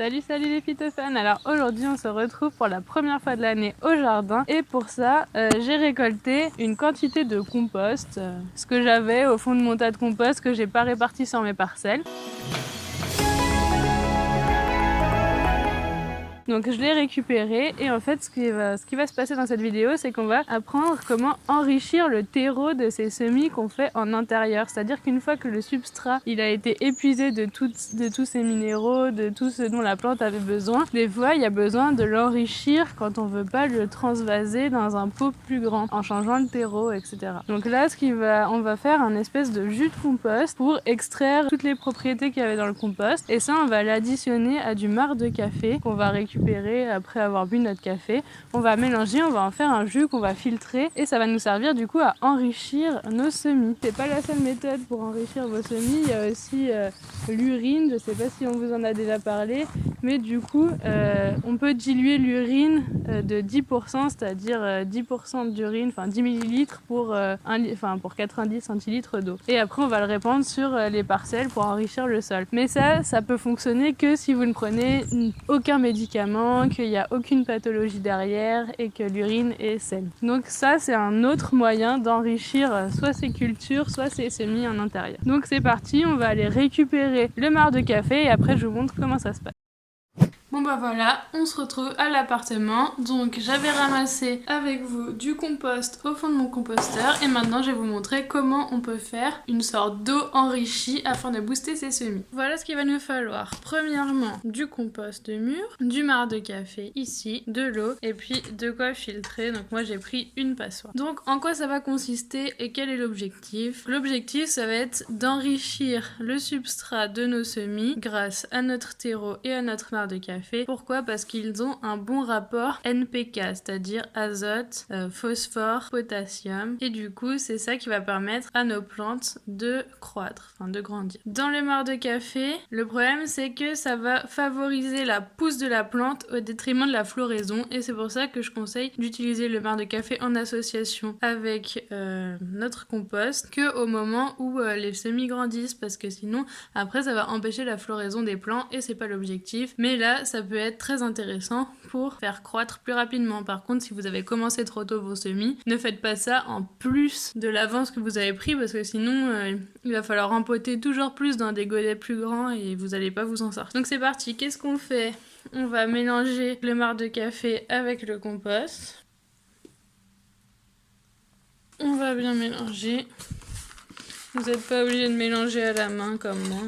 Salut les phytophans. Alors aujourd'hui on se retrouve pour la première fois de l'année au jardin et pour ça j'ai récolté une quantité de compost, ce que j'avais au fond de mon tas de compost que j'ai pas réparti sur mes parcelles. Donc je l'ai récupéré et en fait ce qui va se passer dans cette vidéo, c'est qu'on va apprendre comment enrichir le terreau de ces semis qu'on fait en intérieur. C'est-à-dire qu'une fois que le substrat il a été épuisé de tous ces minéraux, de tout ce dont la plante avait besoin, des fois il y a besoin de l'enrichir quand on veut pas le transvaser dans un pot plus grand en changeant le terreau, etc. Donc là on va faire un espèce de jus de compost pour extraire toutes les propriétés qu'il y avait dans le compost et ça on va l'additionner à du marc de café qu'on va récupérer après avoir bu notre café. On va mélanger, on va en faire un jus qu'on va filtrer et ça va nous servir du coup à enrichir nos semis. C'est pas la seule méthode pour enrichir vos semis, il y a aussi l'urine, je sais pas si on vous en a déjà parlé, mais du coup on peut diluer l'urine de 10%, c'est-à-dire 10% d'urine, enfin 10 ml pour 90 centilitres d'eau. Et après on va le répandre sur les parcelles pour enrichir le sol. Mais ça peut fonctionner que si vous ne prenez aucun médicament, qu'il n'y a aucune pathologie derrière et que l'urine est saine. Donc ça c'est un autre moyen d'enrichir soit ces cultures, soit ces semis en intérieur. Donc c'est parti, on va aller récupérer le marc de café et après je vous montre comment ça se passe. Bon bah voilà, on se retrouve à l'appartement. Donc j'avais ramassé avec vous du compost au fond de mon composteur et maintenant je vais vous montrer comment on peut faire une sorte d'eau enrichie afin de booster ses semis. Voilà ce qu'il va nous falloir. Premièrement, du compost de mur, du marc de café ici, de l'eau et puis de quoi filtrer. Donc moi j'ai pris une passoire. Donc en quoi ça va consister et quel est l'objectif? L'objectif ça va être d'enrichir le substrat de nos semis grâce à notre terreau et à notre marc de café. Pourquoi? Parce qu'ils ont un bon rapport NPK, c'est-à-dire azote, phosphore, potassium. Et du coup, c'est ça qui va permettre à nos plantes de croître, enfin de grandir. Dans le marc de café, le problème c'est que ça va favoriser la pousse de la plante au détriment de la floraison. Et c'est pour ça que je conseille d'utiliser le marc de café en association avec notre compost que au moment où les semis grandissent. Parce que sinon, après, ça va empêcher la floraison des plants et c'est pas l'objectif. Mais là, ça peut être très intéressant pour faire croître plus rapidement. Par contre, si vous avez commencé trop tôt vos semis, ne faites pas ça en plus de l'avance que vous avez pris parce que sinon, il va falloir empoter toujours plus dans des godets plus grands et vous n'allez pas vous en sortir. Donc c'est parti, qu'est-ce qu'on fait? On va mélanger le marc de café avec le compost. On va bien mélanger. Vous n'êtes pas obligé de mélanger à la main comme moi.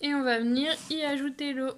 Et on va venir y ajouter l'eau.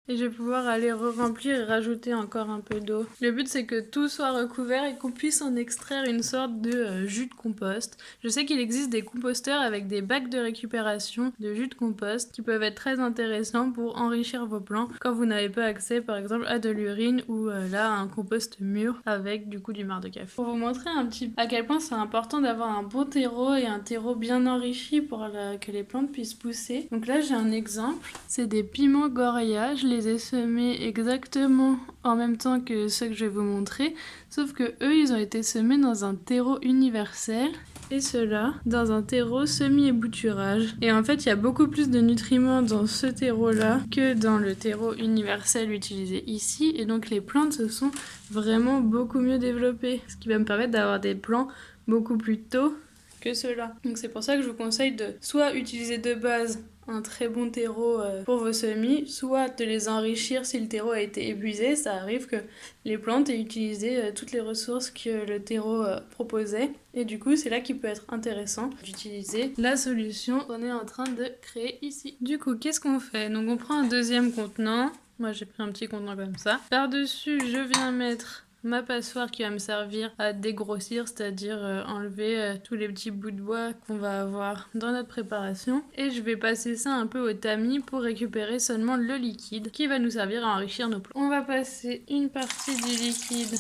Et je vais pouvoir aller re-remplir et rajouter encore un peu d'eau. Le but c'est que tout soit recouvert et qu'on puisse en extraire une sorte de jus de compost. Je sais qu'il existe des composteurs avec des bacs de récupération de jus de compost qui peuvent être très intéressants pour enrichir vos plants quand vous n'avez pas accès par exemple à de l'urine ou là à un compost mûr avec du coup du marc de café. Pour vous montrer un petit à quel point c'est important d'avoir un bon terreau et un terreau bien enrichi pour que les plantes puissent pousser. Donc là j'ai un exemple, c'est des piments Goria, je les ai semés exactement en même temps que ceux que je vais vous montrer, sauf que eux ils ont été semés dans un terreau universel et ceux-là dans un terreau semi-ébouturage. Et en fait il y a beaucoup plus de nutriments dans ce terreau-là que dans le terreau universel utilisé ici et donc les plantes se sont vraiment beaucoup mieux développées, ce qui va me permettre d'avoir des plants beaucoup plus tôt que ceux-là. Donc c'est pour ça que je vous conseille de soit utiliser de base un très bon terreau pour vos semis, soit de les enrichir si le terreau a été épuisé. Ça arrive que les plantes aient utilisé toutes les ressources que le terreau proposait. Et du coup, c'est là qu'il peut être intéressant d'utiliser la solution qu'on est en train de créer ici. Du coup, qu'est-ce qu'on fait? Donc on prend un deuxième contenant. Moi, j'ai pris un petit contenant comme ça. Par-dessus, je viens mettre ma passoire qui va me servir à dégrossir, c'est-à-dire enlever tous les petits bouts de bois qu'on va avoir dans notre préparation. Et je vais passer ça un peu au tamis pour récupérer seulement le liquide qui va nous servir à enrichir nos plants. On va passer une partie du liquide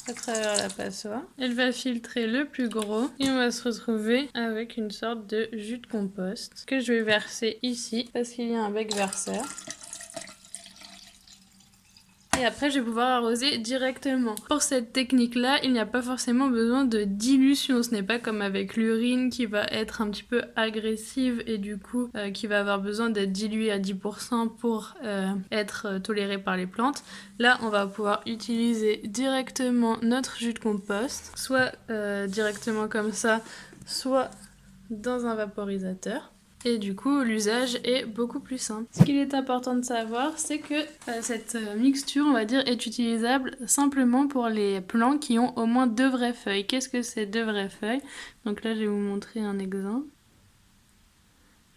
à travers la passoire. Elle va filtrer le plus gros et on va se retrouver avec une sorte de jus de compost que je vais verser ici parce qu'il y a un bec verseur. Et et après je vais pouvoir arroser directement. Pour cette technique-là, il n'y a pas forcément besoin de dilution. Ce n'est pas comme avec l'urine qui va être un petit peu agressive et du coup qui va avoir besoin d'être diluée à 10% pour être tolérée par les plantes. Là, on va pouvoir utiliser directement notre jus de compost, soit directement comme ça, soit dans un vaporisateur. Et du coup, l'usage est beaucoup plus simple. Ce qu'il est important de savoir, c'est que cette mixture, on va dire, est utilisable simplement pour les plants qui ont au moins 2 vraies feuilles. Qu'est-ce que c'est 2 vraies feuilles? Donc là, je vais vous montrer un exemple.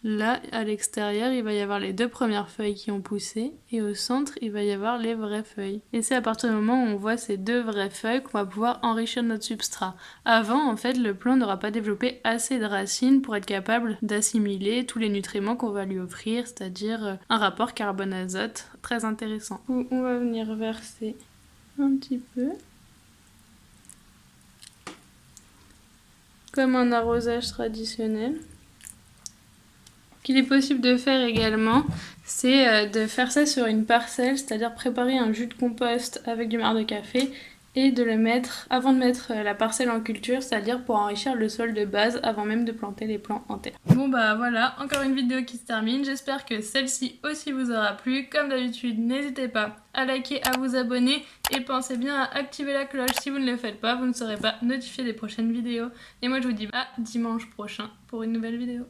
Là, à l'extérieur, il va y avoir les 2 premières feuilles qui ont poussé et au centre, il va y avoir les vraies feuilles. Et c'est à partir du moment où on voit ces 2 vraies feuilles qu'on va pouvoir enrichir notre substrat. Avant, en fait, le plant n'aura pas développé assez de racines pour être capable d'assimiler tous les nutriments qu'on va lui offrir, c'est-à-dire un rapport carbone-azote très intéressant. On va venir verser un petit peu. Comme un arrosage traditionnel. Ce qu'il est possible de faire également, c'est de faire ça sur une parcelle, c'est-à-dire préparer un jus de compost avec du marc de café et de le mettre avant de mettre la parcelle en culture, c'est-à-dire pour enrichir le sol de base avant même de planter les plants en terre. Bon bah voilà, encore une vidéo qui se termine, j'espère que celle-ci aussi vous aura plu. Comme d'habitude, n'hésitez pas à liker, à vous abonner et pensez bien à activer la cloche si vous ne le faites pas, vous ne serez pas notifié des prochaines vidéos. Et moi je vous dis à dimanche prochain pour une nouvelle vidéo.